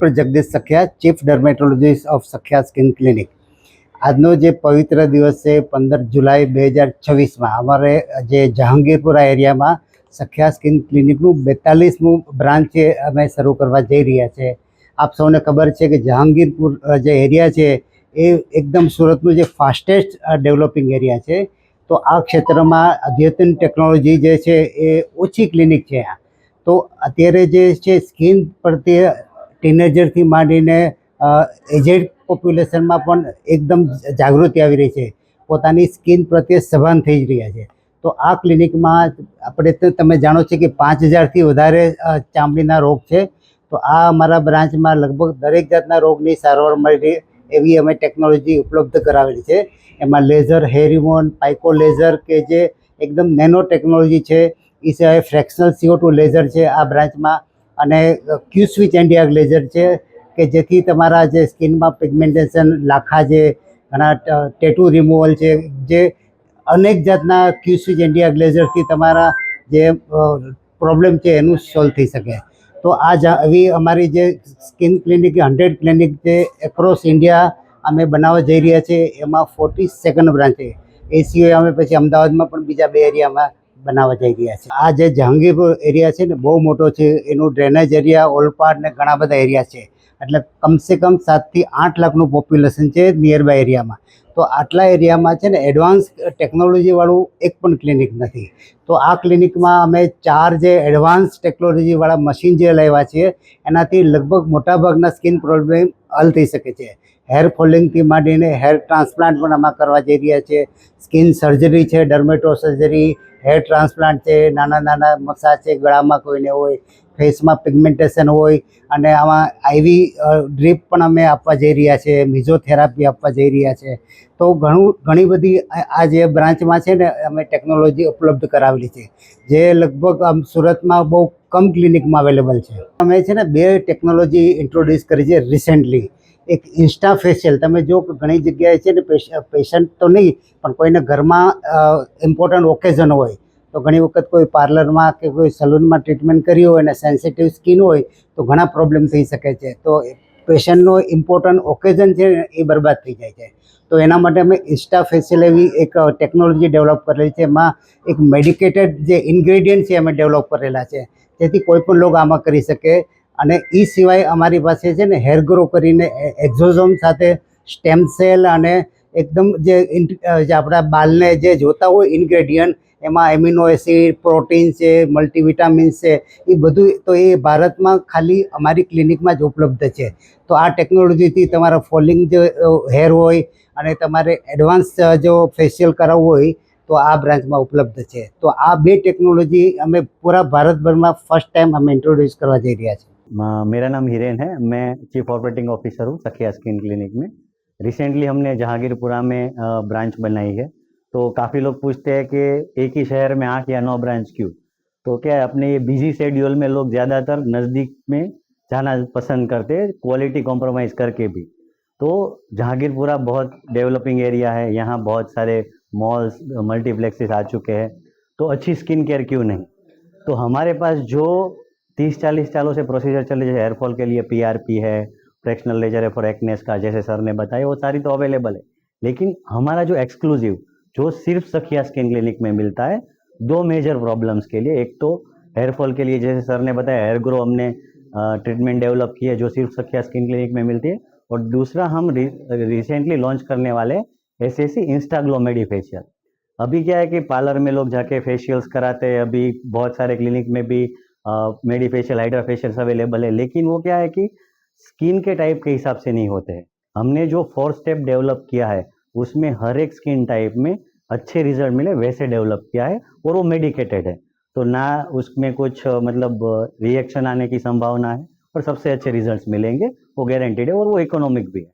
Doctor Jagdish Sakhiya, chief dermatologist of Sakhiya skin clinic. આજનો જે પવિત્ર દિવસ છે 15 જુલાઈ 2026માં અમારે જે જહાંગીરપુરા એરિયામાં સખિયા સ્કિન ક્લિનિકનું 42મું બ્રાન્ચ છે અમે શરૂ કરવા જઈ રહ્યા છે. આપ સૌને ખબર છે કે જહાંગીરપુર જે એરિયા છે એ એકદમ સુરતનું જે ફાસ્ટેસ્ટ ડેવલપિંગ એરિયા છે. તો આ ક્ષેત્રમાં અદ્યતન ટેકનોલોજી જે છે એ ઓછી ક્લિનિક છે. તો અત્યારે જે છે સ્કિન પ્રત્યે ટીનેજરથી માંડીને એજેડ પોપ્યુલેશનમાં પણ એકદમ જાગૃતિ આવી રહી છે, પોતાની સ્કિન પ્રત્યે સભાન થઈ રહ્યા છે. તો આ ક્લિનિકમાં આપણે તો તમે જાણો છો કે 5000થી વધારે ચામડીના રોગ છે. તો આ અમારા બ્રાન્ચમાં લગભગ દરેક જાતના રોગની સારવાર મળી એવી અમે ટેકનોલોજી ઉપલબ્ધ કરાવેલી છે. એમાં laser hair removal, pico laser કે જે એકદમ નેનો ટેકનોલોજી છે, એ સિવાય ફ્રેક્શનલ CO2 લેઝર છે આ બ્રાન્ચમાં, અને ક્યુ સ્વિચ એન્ડિયા લેઝર છે કે જેથી તમારા જે સ્કિનમાં પિગમેન્ટેશન, લાખા, જે ઘણા ટેટુ રિમૂવલ છે, જે અનેક જાતના ક્યુ સ્વિચ એન્ડિયા લેઝરથી તમારા જે પ્રોબ્લેમ છે એનું સોલ્વ થઈ શકે. તો આવી અમારી જે સ્કિન ક્લિનિક 100 ક્લિનિક જે એક્રોસ ઇન્ડિયા અમે બનાવવા જઈ રહ્યા છીએ, એમાં 42nd બ્રાન્ચ છે. એ સિવાય અમે પછી અમદાવાદમાં પણ બીજા 2 એરિયામાં બનાવવા જઈ રહ્યા છે. આ જે જહાંગીરપુર એરિયા છે ને બહુ મોટો છે, એનું ડ્રેનેજ એરિયા, ઓલપાડ ને ઘણા બધા એરિયા છે. એટલે કમસે કમ 7થી 8 લાખનું પોપ્યુલેશન છે નિયર બાય એરિયામાં. તો આટલા એરિયામાં છે ને એડવાન્સ ટેકનોલોજીવાળું એક પણ ક્લિનિક નથી. તો આ ક્લિનિકમાં અમે 4 જે એડવાન્સ ટેકનોલોજીવાળા મશીન જે લાવ્યા છીએ એનાથી લગભગ મોટાભાગના સ્કિન પ્રોબ્લેમ હલ થઈ શકે છે. હેર ફોલિંગથી માંડીને હેર ટ્રાન્સપ્લાન્ટ પણ આમાં કરવા જઈ રહ્યા છે. સ્કિન સર્જરી છે, ડર્મેટો સર્જરી, હેર ટ્રાન્સપ્લાન્ટ છે, નાના નાના મસાજ છે, ગળામાં કોઈને હોય, ફેસમાં પિગમેન્ટેશન હોય, અને આમાં આઈવી ડ્રીપ પણ અમે આપવા જઈ રહ્યા છે, મિઝોથેરાપી આપવા જઈ રહ્યા છે. તો ઘણી બધી આ જે બ્રાન્ચમાં છે ને અમે ટેકનોલોજી ઉપલબ્ધ કરાવેલી છે, જે લગભગ આમ સુરતમાં બહુ કમ ક્લિનિકમાં અવેલેબલ છે. અમે છે ને 2 ટેકનોલોજી ઇન્ટ્રોડ્યુસ કરી છે રિસેન્ટલી. એક ઇન્સ્ટા ફેશિયલ, તમે જો ઘણી જગ્યાએ છે ને પેશન્ટ તો નહીં પણ કોઈને ઘરમાં ઇમ્પોર્ટન્ટ ઓકેઝન હોય તો ઘણી વખત કોઈ પાર્લરમાં કે કોઈ સલૂનમાં ટ્રીટમેન્ટ કરી હોય અને સેન્સિટિવ સ્કિન હોય તો ઘણા પ્રોબ્લેમ થઈ શકે છે. તો પેશન્ટનો ઇમ્પોર્ટન્ટ ઓકેઝન છે એ બરબાદ થઈ જાય છે. તો એના માટે અમે ઇન્સ્ટા ફેશિયલ એવી એક ટેકનોલોજી ડેવલપ કરેલી છે. એમાં એક મેડિકેટેડ જે ઇન્ગ્રેડિયન્ટ છે અમે ડેવલપ કરેલા છે, જેથી કોઈ પણ લોકો આમાં કરી શકે. અને એ સિવાય અમારી પાસે છે ને હેર ગ્રો કરીને એક્ઝોઝોમ સાથે સ્ટેમ સેલ અને એકદમ જે આપણા બાલને જે જોતા હોય ઇન્ગ્રેડિયન્ટ, એમાં એમિનો એસિડ, પ્રોટીન છે, મલ્ટીવિટામિન્સ છે, એ બધું તો એ ભારતમાં ખાલી અમારી ક્લિનિકમાં જ ઉપલબ્ધ છે. તો આ ટેકનોલોજીથી તમારા ફોલિંગ જે હેર હોય અને તમારે એડવાન્સ જો ફેશિયલ કરાવવું હોય તો આ બ્રાન્ચમાં ઉપલબ્ધ છે. તો આ 2 ટેકનોલોજી અમે પૂરા ભારતભરમાં ફર્સ્ટ ટાઈમ અમે ઇન્ટ્રોड्यूस કરવા જઈ રહ્યા છીએ. मेरा नाम हिरेन है, मैं चीफ ऑपरेटिंग ऑफिसर हूँ सखिया स्किन क्लिनिक में। रिसेंटली हमने जहांगीरपुरा में ब्रांच बनाई है। तो काफ़ी लोग पूछते हैं कि एक ही शहर में 8 या 9 ब्रांच क्यों? तो क्या है, अपने ये बिजी शेड्यूल में लोग ज़्यादातर नज़दीक में जाना पसंद करते हैं, क्वालिटी कॉम्प्रोमाइज़ करके भी। तो जहांगीरपुरा बहुत डेवलपिंग एरिया है, यहाँ बहुत सारे मॉल्स, मल्टीप्लेक्सेस आ चुके हैं, तो अच्छी स्किन केयर क्यों नहीं? तो हमारे पास जो 30-40 सालों से प्रोसीजर चले, जैसे हेयरफॉल के लिए PRP है, फ्रैक्शनल लेजर है फॉर एक्नेस का, जैसे सर ने बताया, वो सारी तो अवेलेबल है। लेकिन हमारा जो एक्सक्लूसिव, जो सिर्फ सखिया स्किन क्लिनिक में मिलता है 2 मेजर प्रॉब्लम्स के लिए, एक तो हेयरफॉल के लिए, जैसे सर ने बताया, हेयर ग्रो हमने ट्रीटमेंट डेवलप की है जो सिर्फ सखिया स्किन क्लिनिक में मिलती है, और दूसरा हम रिसेंटली लॉन्च करने वाले SAC इंस्टाग्लो मेडी फेशियल। अभी क्या है कि पार्लर में लोग जाके फेशियल्स कराते हैं, अभी बहुत सारे क्लिनिक में भी मेडी फेशियल, हाइड्रा फेशियल्स अवेलेबल है, लेकिन वो क्या है कि स्किन के टाइप के हिसाब से नहीं होते हैं। हमने जो 4 स्टेप डेवलप किया है उसमें हर एक स्किन टाइप में अच्छे रिजल्ट मिले वैसे डेवलप किया है, और वो मेडिकेटेड है, तो ना उसमें कुछ मतलब रिएक्शन आने की संभावना है, और सबसे अच्छे रिजल्ट्स मिलेंगे, वो गारंटीड है, और वो इकोनॉमिक भी है।